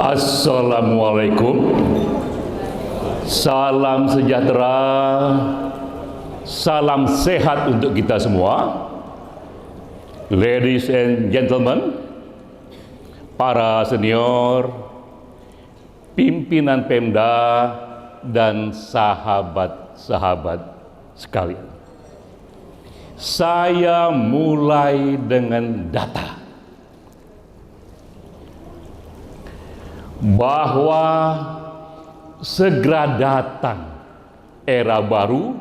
Assalamualaikum, salam sejahtera, salam sehat untuk kita semua. Ladies and gentlemen, para senior, pimpinan Pemda, dan sahabat-sahabat sekalian. Saya mulai dengan data bahwa segera datang era baru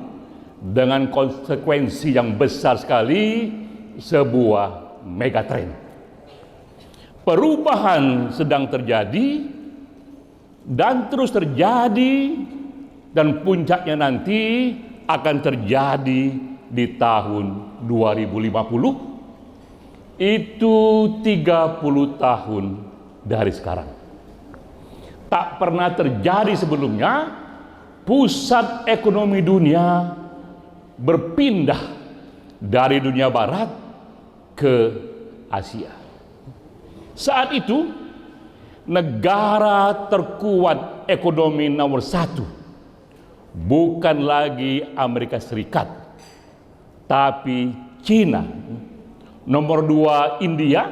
dengan konsekuensi yang besar sekali, sebuah megatrend. Perubahan sedang terjadi dan terus terjadi, dan puncaknya nanti akan terjadi di tahun 2050, itu 30 tahun dari sekarang. Tak pernah terjadi sebelumnya, pusat ekonomi dunia berpindah dari dunia barat ke Asia. Saat itu, negara terkuat ekonomi nomor 1 bukan lagi Amerika Serikat, tapi Cina. Nomor 2 India,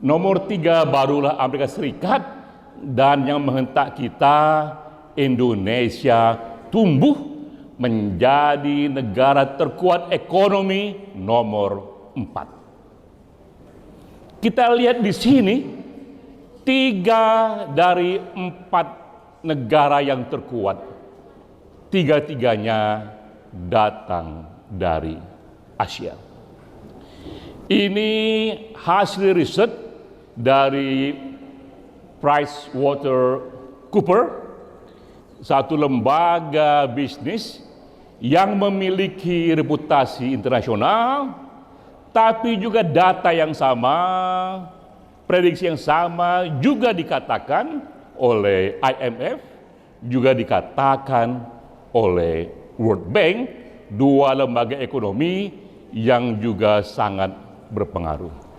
nomor 3 barulah Amerika Serikat, dan yang menghentak kita, Indonesia, tumbuh menjadi negara terkuat ekonomi nomor 4. Kita lihat di sini, 3 dari 4 negara yang terkuat, 3-tiganya datang dari Asia. Ini hasil riset dari PricewaterhouseCoopers, satu lembaga bisnis yang memiliki reputasi internasional, tapi juga data yang sama, prediksi yang sama juga dikatakan oleh IMF, juga dikatakan oleh World Bank, 2 lembaga ekonomi yang juga sangat berpengaruh.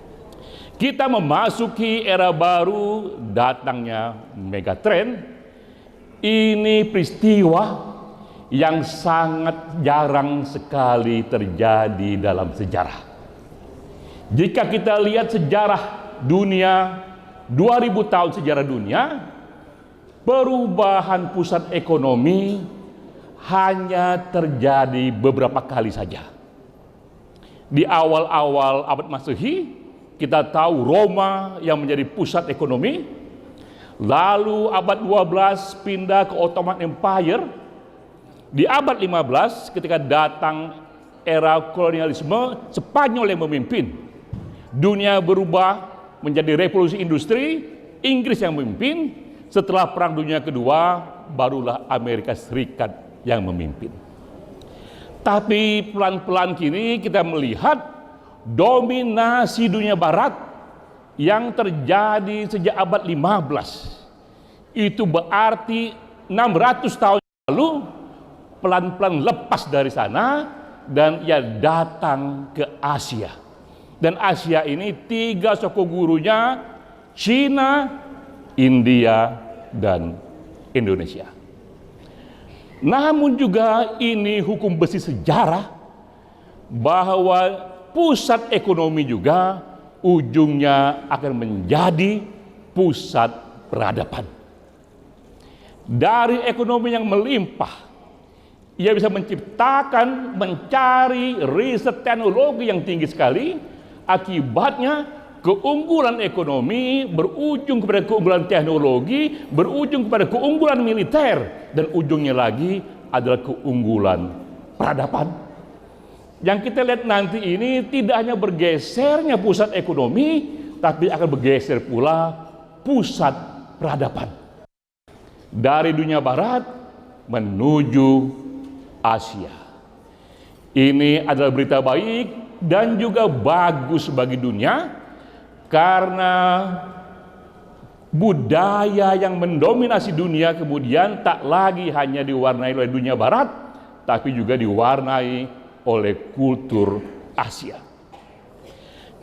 Kita memasuki era baru, datangnya megatrend. Ini peristiwa yang sangat jarang sekali terjadi dalam sejarah. Jika kita lihat sejarah dunia, 2000 tahun sejarah dunia, perubahan pusat ekonomi hanya terjadi beberapa kali saja. Di awal-awal abad Masehi, kita tahu Roma yang menjadi pusat ekonomi. Lalu abad 12 pindah ke Ottoman Empire. Di abad 15 ketika datang era kolonialisme, Spanyol yang memimpin. Dunia berubah menjadi revolusi industri, Inggris yang memimpin. Setelah Perang Dunia Kedua, barulah Amerika Serikat yang memimpin. Tapi pelan-pelan kini kita melihat dominasi dunia barat yang terjadi sejak abad 15. Itu berarti 600 tahun lalu pelan-pelan lepas dari sana dan ia datang ke Asia. Dan Asia ini 3 suku gurunya, Cina, India, dan Indonesia. Namun juga ini hukum besi sejarah bahwa pusat ekonomi juga ujungnya akan menjadi pusat peradaban. Dari ekonomi yang melimpah, ia bisa menciptakan, mencari riset teknologi yang tinggi sekali. Akibatnya keunggulan ekonomi berujung kepada keunggulan teknologi, berujung kepada keunggulan militer, dan ujungnya lagi adalah keunggulan peradaban. Yang kita lihat nanti ini tidak hanya bergesernya pusat ekonomi, tapi akan bergeser pula pusat peradaban. Dari dunia barat menuju Asia. Ini adalah berita baik dan juga bagus bagi dunia, karena budaya yang mendominasi dunia kemudian tak lagi hanya diwarnai oleh dunia barat, tapi juga diwarnai oleh kultur Asia.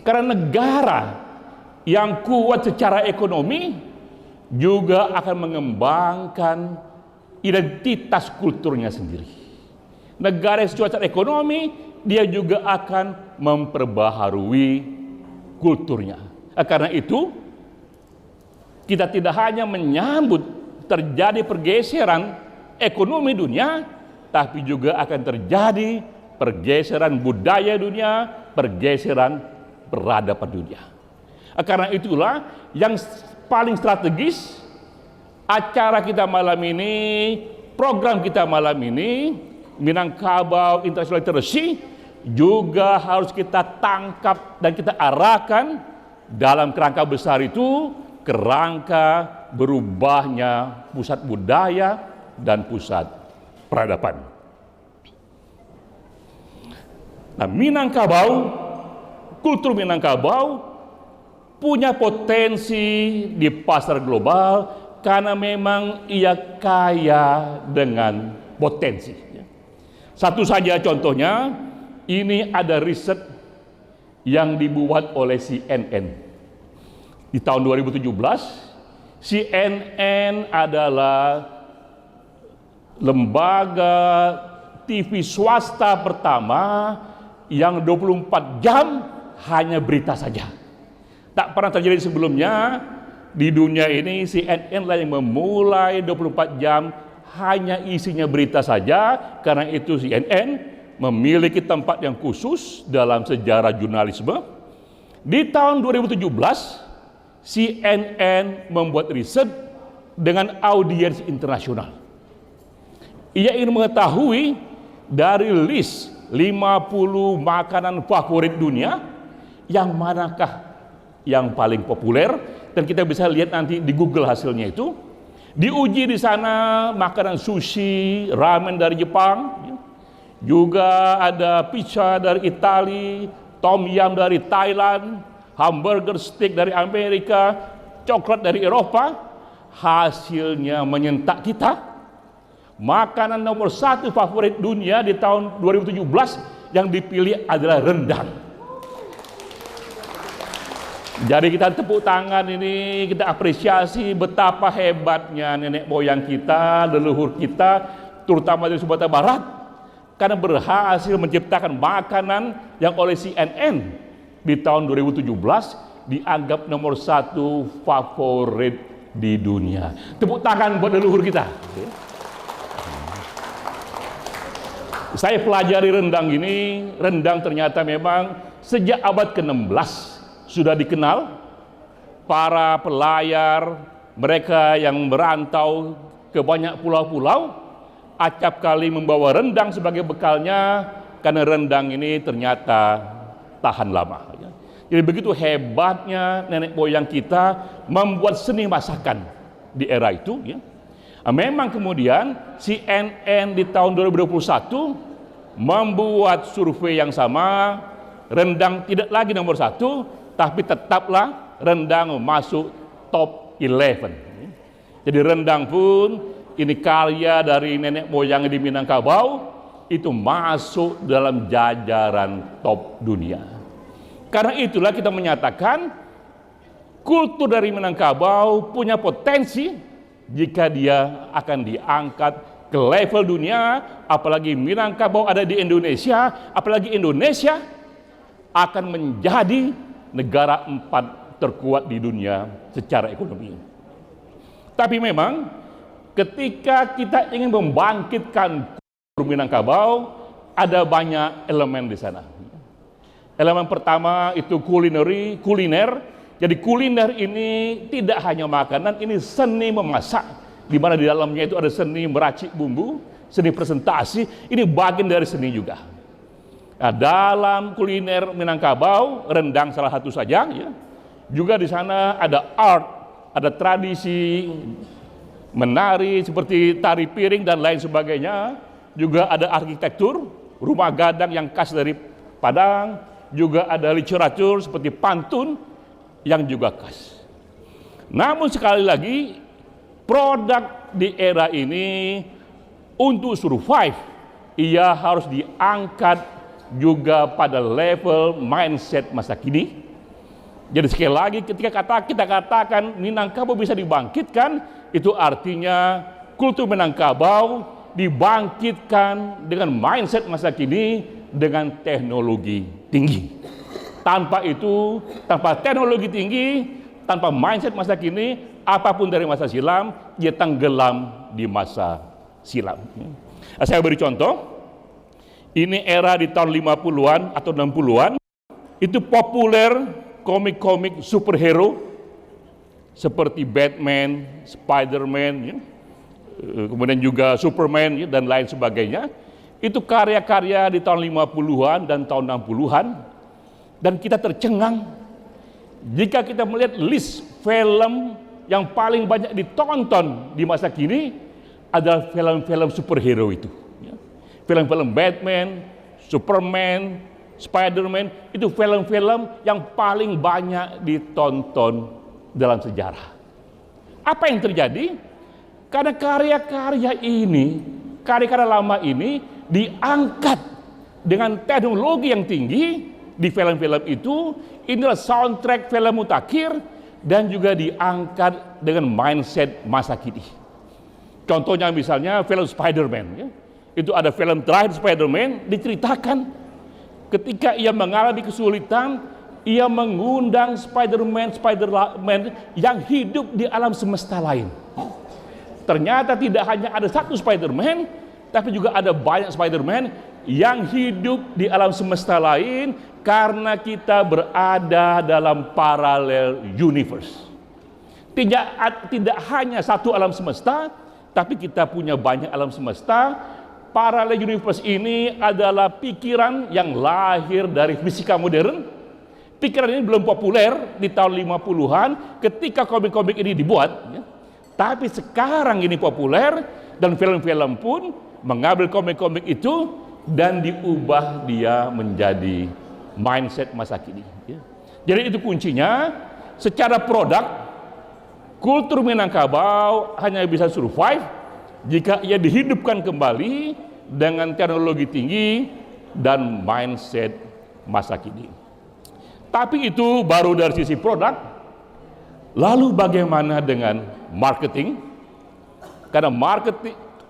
Karena negara yang kuat secara ekonomi juga akan mengembangkan identitas kulturnya sendiri. Negara yang secara ekonomi, dia juga akan memperbaharui kulturnya. Karena itu, kita tidak hanya menyambut terjadi pergeseran ekonomi dunia, tapi juga akan terjadi pergeseran budaya dunia, pergeseran peradaban dunia. Karena itulah yang paling strategis acara kita malam ini, program kita malam ini, Minangkabau International Literacy, juga harus kita tangkap dan kita arahkan dalam kerangka besar itu, kerangka berubahnya pusat budaya dan pusat peradaban. Nah, Minangkabau, kultur Minangkabau punya potensi di pasar global karena memang ia kaya dengan potensi. Satu saja contohnya, ini ada riset yang dibuat oleh CNN. Di tahun 2017, CNN adalah lembaga TV swasta pertama yang 24 jam hanya berita saja. Tak pernah terjadi sebelumnya di dunia ini. CNN lah yang memulai 24 jam hanya isinya berita saja. Karena itu CNN memiliki tempat yang khusus dalam sejarah jurnalisme. Di tahun 2017, CNN membuat riset dengan audiens internasional. Ia ingin mengetahui dari list 50 makanan favorit dunia, yang manakah yang paling populer, dan kita bisa lihat nanti di Google hasilnya itu. Diuji di sana makanan sushi, ramen dari Jepang, juga ada pizza dari Italia, tom yum dari Thailand, hamburger steak dari Amerika, coklat dari Eropa. Hasilnya menyentak kita. Makanan nomor 1 favorit dunia di tahun 2017 yang dipilih adalah rendang. Jadi kita tepuk tangan ini, kita apresiasi betapa hebatnya nenek moyang kita, leluhur kita, terutama dari Sumatera Barat, karena berhasil menciptakan makanan yang oleh CNN di tahun 2017 dianggap nomor 1 favorit di dunia. Tepuk tangan buat leluhur kita. Saya pelajari rendang ini, rendang ternyata memang sejak abad ke-16 sudah dikenal. Para pelayar, mereka yang merantau ke banyak pulau-pulau, acap kali membawa rendang sebagai bekalnya, karena rendang ini ternyata tahan lama. Jadi begitu hebatnya nenek moyang kita membuat seni masakan di era itu. Memang kemudian CNN di tahun 2021 membuat survei yang sama, rendang tidak lagi nomor 1, tapi tetaplah rendang masuk top 11. Jadi rendang pun ini karya dari nenek moyang di Minangkabau, itu masuk dalam jajaran top dunia. Karena itulah kita menyatakan kultur dari Minangkabau punya potensi jika dia akan diangkat ke level dunia, apalagi Minangkabau ada di Indonesia, apalagi Indonesia akan menjadi negara 4 terkuat di dunia secara ekonomi. Tapi memang ketika kita ingin membangkitkan kultur Minangkabau, ada banyak elemen di sana. Elemen pertama itu kuliner. Jadi kuliner ini tidak hanya makanan, ini seni memasak, di mana di dalamnya itu ada seni meracik bumbu, seni presentasi, ini bagian dari seni juga. Nah, dalam kuliner Minangkabau, rendang salah satu saja, ya. Juga di sana ada art, ada tradisi menari seperti tari piring dan lain sebagainya. Juga ada arsitektur, rumah gadang yang khas dari Padang. Juga ada literatur seperti pantun yang juga khas. Namun sekali lagi, produk di era ini untuk survive, ia harus diangkat juga pada level mindset masa kini. Jadi sekali lagi ketika kita katakan Minangkabau bisa dibangkitkan, itu artinya kultur Minangkabau dibangkitkan dengan mindset masa kini dengan teknologi tinggi. Tanpa itu, tanpa teknologi tinggi, tanpa mindset masa kini, apapun dari masa silam, dia tenggelam di masa silam. Saya beri contoh, ini era di tahun 50-an atau 60-an, itu populer komik-komik superhero seperti Batman, Spider-Man, ya, kemudian juga Superman, ya, dan lain sebagainya. Itu karya-karya di tahun 50-an dan tahun 60-an, dan kita tercengang jika kita melihat list film yang paling banyak ditonton di masa kini adalah film-film superhero itu. Film-film Batman, Superman, Spider-Man, itu film-film yang paling banyak ditonton dalam sejarah. Apa yang terjadi? Karena karya-karya ini, karya-karya lama ini diangkat dengan teknologi yang tinggi di film-film itu. Inilah soundtrack film mutakhir dan juga diangkat dengan mindset masa kini. Contohnya misalnya film Spider-Man, ya. Itu ada film terakhir Spider-Man, diceritakan ketika ia mengalami kesulitan, ia mengundang Spider-Man yang hidup di alam semesta lain. Ternyata tidak hanya ada satu Spider-Man, tapi juga ada banyak Spider-Man yang hidup di alam semesta lain karena kita berada dalam parallel universe. Tidak hanya satu alam semesta, tapi kita punya banyak alam semesta. Parallel universe ini adalah pikiran yang lahir dari fisika modern. Pikiran ini belum populer di tahun 50-an ketika komik-komik ini dibuat, ya. Tapi sekarang ini populer dan film-film pun mengambil komik-komik itu dan diubah dia menjadi mindset masa kini, ya. Jadi itu kuncinya. Secara produk, kultur Minangkabau hanya bisa survive jika ia dihidupkan kembali dengan teknologi tinggi dan mindset masa kini. Tapi itu baru dari sisi produk. Lalu bagaimana dengan marketing? Karena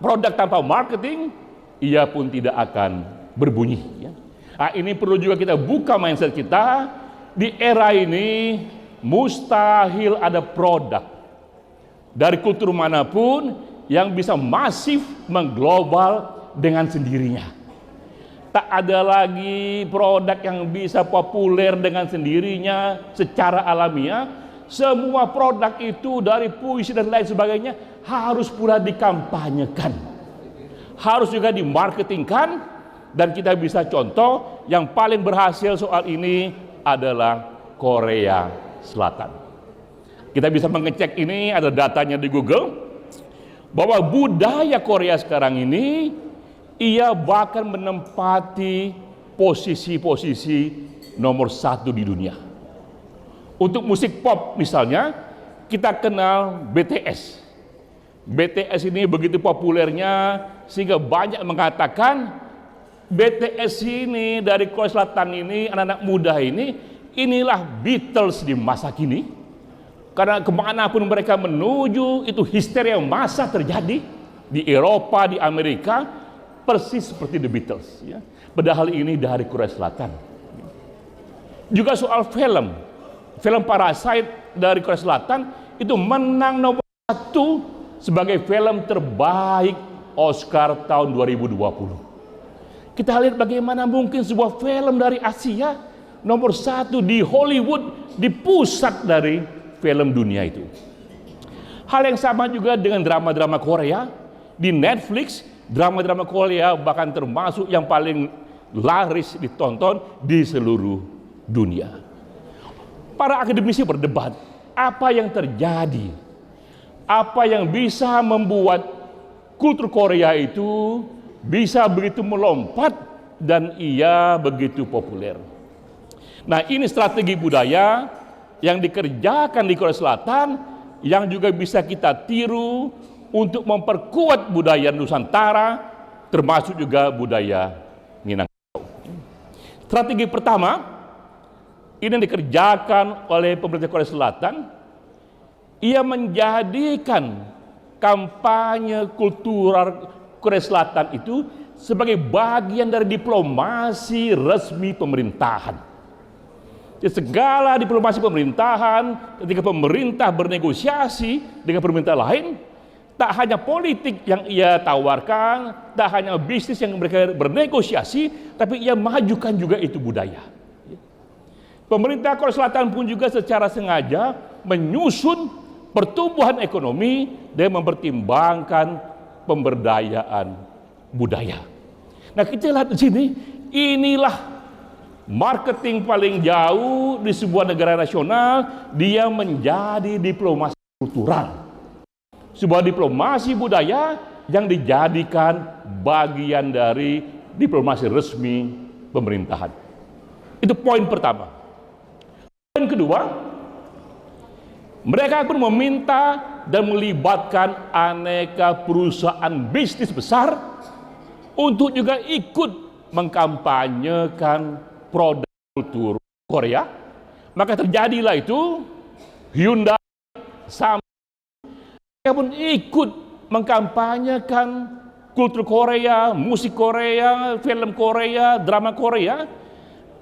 produk tanpa marketing, ia pun tidak akan berbunyi, ya. Nah, ini perlu juga kita buka mindset kita. Di era ini mustahil ada produk dari kultur manapun yang bisa masif mengglobal dengan sendirinya. Tak ada lagi produk yang bisa populer dengan sendirinya secara alamiah. Semua produk itu dari puisi dan lain sebagainya harus pula dikampanyekan, harus juga dimarketingkan. Dan kita bisa contoh yang paling berhasil soal ini adalah Korea Selatan. Kita bisa mengecek ini, ada datanya di Google, bahwa budaya Korea sekarang ini ia bahkan menempati posisi-posisi nomor 1 di dunia. Untuk musik pop misalnya, kita kenal BTS. BTS ini begitu populernya sehingga banyak mengatakan BTS ini dari Korea Selatan ini, anak-anak muda ini, inilah Beatles di masa kini. Karena kemanapun mereka menuju, itu histeria massa terjadi di Eropa, di Amerika, persis seperti The Beatles, ya. Padahal ini dari Korea Selatan. Juga soal film Parasite dari Korea Selatan itu menang nomor 1 sebagai film terbaik Oscar tahun 2020. Kita lihat bagaimana mungkin sebuah film dari Asia nomor 1 di Hollywood, di pusat dari film dunia itu. Hal yang sama juga dengan drama-drama Korea di Netflix. Drama-drama Korea bahkan termasuk yang paling laris ditonton di seluruh dunia. Para akademisi berdebat, apa yang terjadi? Apa yang bisa membuat kultur Korea itu bisa begitu melompat dan ia begitu populer? Nah, ini strategi budaya yang dikerjakan di Korea Selatan yang juga bisa kita tiru untuk memperkuat budaya Nusantara, termasuk juga budaya Minangkabau. Strategi pertama, ini yang dikerjakan oleh pemerintah Korea Selatan, ia menjadikan kampanye kultural Korea Selatan itu sebagai bagian dari diplomasi resmi pemerintahan. Di segala diplomasi pemerintahan, ketika pemerintah bernegosiasi dengan pemerintah lain, tak hanya politik yang ia tawarkan, tak hanya bisnis yang mereka bernegosiasi, tapi ia majukan juga itu budaya. Pemerintah Korea Selatan pun juga secara sengaja menyusun pertumbuhan ekonomi dan mempertimbangkan pemberdayaan budaya. Nah, kita lihat di sini, inilah marketing paling jauh di sebuah negara nasional, dia menjadi diplomasi kultural. Sebuah diplomasi budaya yang dijadikan bagian dari diplomasi resmi pemerintahan. Itu poin pertama. Poin kedua, mereka pun meminta dan melibatkan aneka perusahaan bisnis besar untuk juga ikut mengkampanyekan produk kultur Korea. Maka terjadilah itu Hyundai, Samsung, mereka pun ikut mengkampanyekan kultur Korea, musik Korea, film Korea, drama Korea,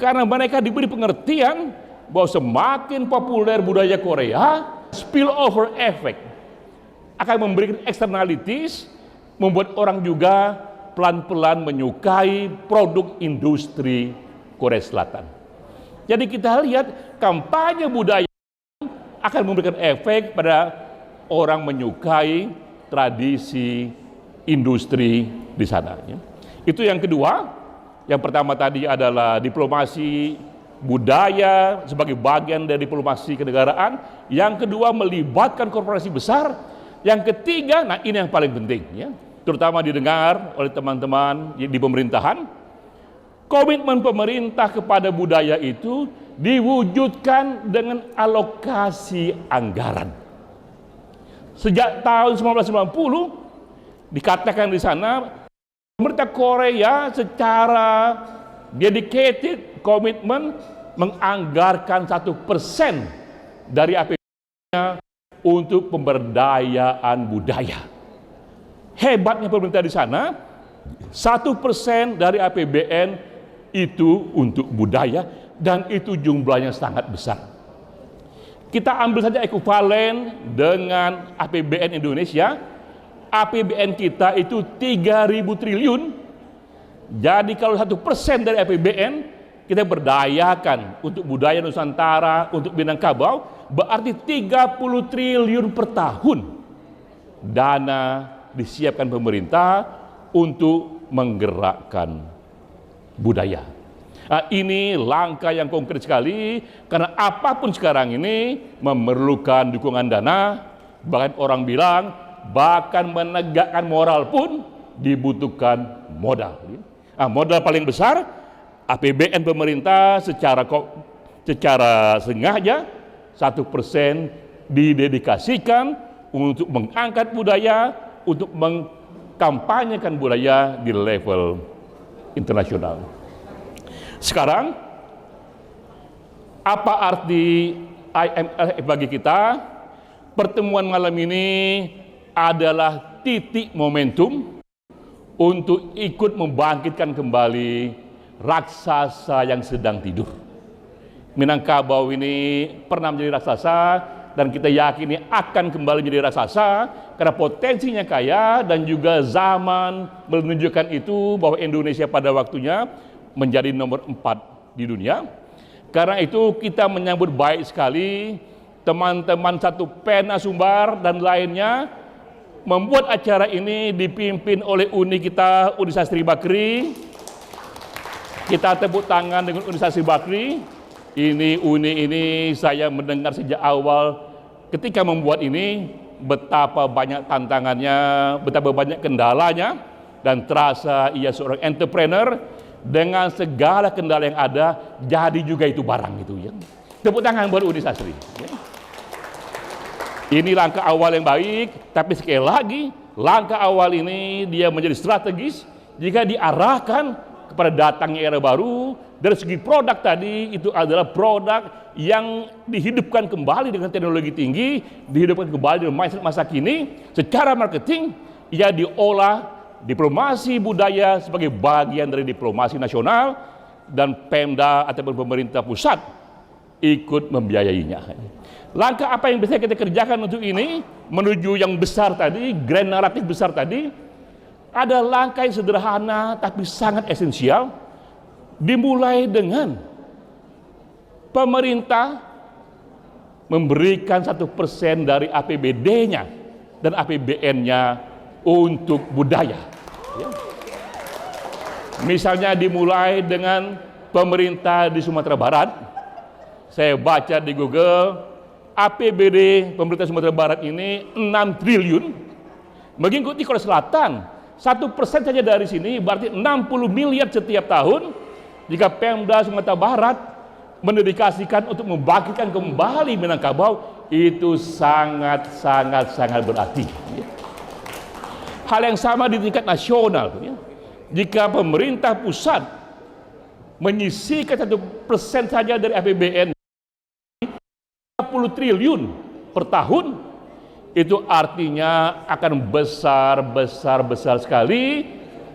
karena mereka diberi pengertian bahwa semakin populer budaya Korea, spillover effect akan memberikan externalities, membuat orang juga pelan-pelan menyukai produk industri Korea Selatan. Jadi kita lihat kampanye budaya akan memberikan efek pada orang menyukai tradisi industri di sana. Itu yang kedua. Yang pertama tadi adalah diplomasi budaya sebagai bagian dari diplomasi kenegaraan. Yang kedua, melibatkan korporasi besar. Yang ketiga, nah ini yang paling penting ya, terutama didengar oleh teman-teman di pemerintahan, komitmen pemerintah kepada budaya itu diwujudkan dengan alokasi anggaran. Sejak tahun 1990 dikatakan di sana pemerintah Korea secara dedicated komitmen menganggarkan 1% dari APBN-nya untuk pemberdayaan budaya. Hebatnya pemerintah di sana, 1% dari APBN itu untuk budaya, dan itu jumlahnya sangat besar. Kita ambil saja ekuivalen dengan APBN Indonesia. APBN kita itu 3.000 triliun. Jadi kalau 1% dari APBN kita berdayakan untuk budaya Nusantara, untuk Minangkabau, berarti 30 triliun per tahun dana disiapkan pemerintah untuk menggerakkan budaya. Nah, ini langkah yang konkret sekali, karena apapun sekarang ini memerlukan dukungan dana, bahkan orang bilang bahkan menegakkan moral pun dibutuhkan modal. Nah, modal paling besar APBN pemerintah secara sengaja 1% didedikasikan untuk mengangkat budaya, untuk mengkampanyekan budaya di level internasional. Sekarang, apa arti IMF bagi kita? Pertemuan malam ini adalah titik momentum untuk ikut membangkitkan kembali raksasa yang sedang tidur. Minangkabau ini pernah menjadi raksasa, dan kita yakini akan kembali menjadi raksasa karena potensinya kaya, dan juga zaman menunjukkan itu bahwa Indonesia pada waktunya menjadi nomor 4 di dunia. Karena itu kita menyambut baik sekali teman-teman Satu Pena Sumbar dan lainnya membuat acara ini dipimpin oleh Uni kita, Uni Sastri Bakri. Kita tepuk tangan dengan Uni Sastri Bakri. Ini Uni ini saya mendengar sejak awal ketika membuat ini betapa banyak tantangannya, betapa banyak kendalanya, dan terasa ia seorang entrepreneur dengan segala kendala yang ada, jadi juga itu barang gitu ya. Tepuk tangan buat Uni Sastri. Ya. Ini langkah awal yang baik, tapi sekali lagi langkah awal ini dia menjadi strategis jika diarahkan kepada datangnya era baru. Dari segi produk tadi, itu adalah produk yang dihidupkan kembali dengan teknologi tinggi, dihidupkan kembali dengan mindset masa kini. Secara marketing, ia diolah diplomasi budaya sebagai bagian dari diplomasi nasional, dan Pemda ataupun pemerintah pusat ikut membiayainya. Langkah apa yang bisa kita kerjakan untuk ini, menuju yang besar tadi, grand naratif besar tadi, ada langkah yang sederhana tapi sangat esensial. Dimulai dengan pemerintah memberikan 1% dari APBD-nya dan APBN-nya untuk budaya. Ya. Misalnya dimulai dengan pemerintah di Sumatera Barat. Saya baca di Google, APBD pemerintah Sumatera Barat ini 6 triliun. Mengikuti Korea Selatan, 1% saja dari sini berarti 60 miliar setiap tahun. Jika Pemda Sumatera Barat mendedikasikan untuk membangkitkan kembali Minangkabau, itu sangat berarti. Hal yang sama di tingkat nasional. Jika pemerintah pusat menyisihkan 1% saja dari APBN 30 triliun per tahun, itu artinya akan besar sekali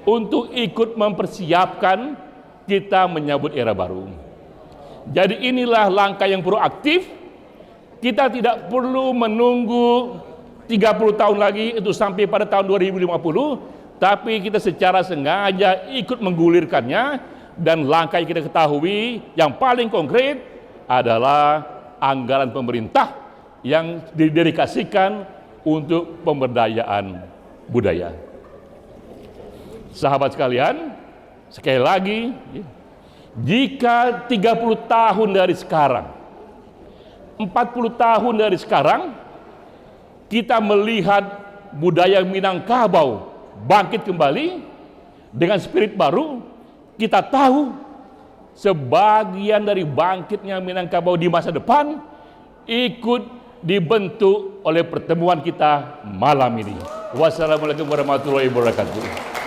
untuk ikut mempersiapkan kita menyambut era baru. Jadi inilah langkah yang proaktif. Kita tidak perlu menunggu 30 tahun lagi itu sampai pada tahun 2050, tapi kita secara sengaja ikut menggulirkannya. Dan langkah yang kita ketahui yang paling konkret adalah anggaran pemerintah yang didedikasikan untuk pemberdayaan budaya. Sahabat sekalian, sekali lagi, jika 30 tahun dari sekarang, 40 tahun dari sekarang, kita melihat budaya Minangkabau bangkit kembali dengan spirit baru, kita tahu sebagian dari bangkitnya Minangkabau di masa depan ikut dibentuk oleh pertemuan kita malam ini. Wassalamualaikum warahmatullahi wabarakatuh.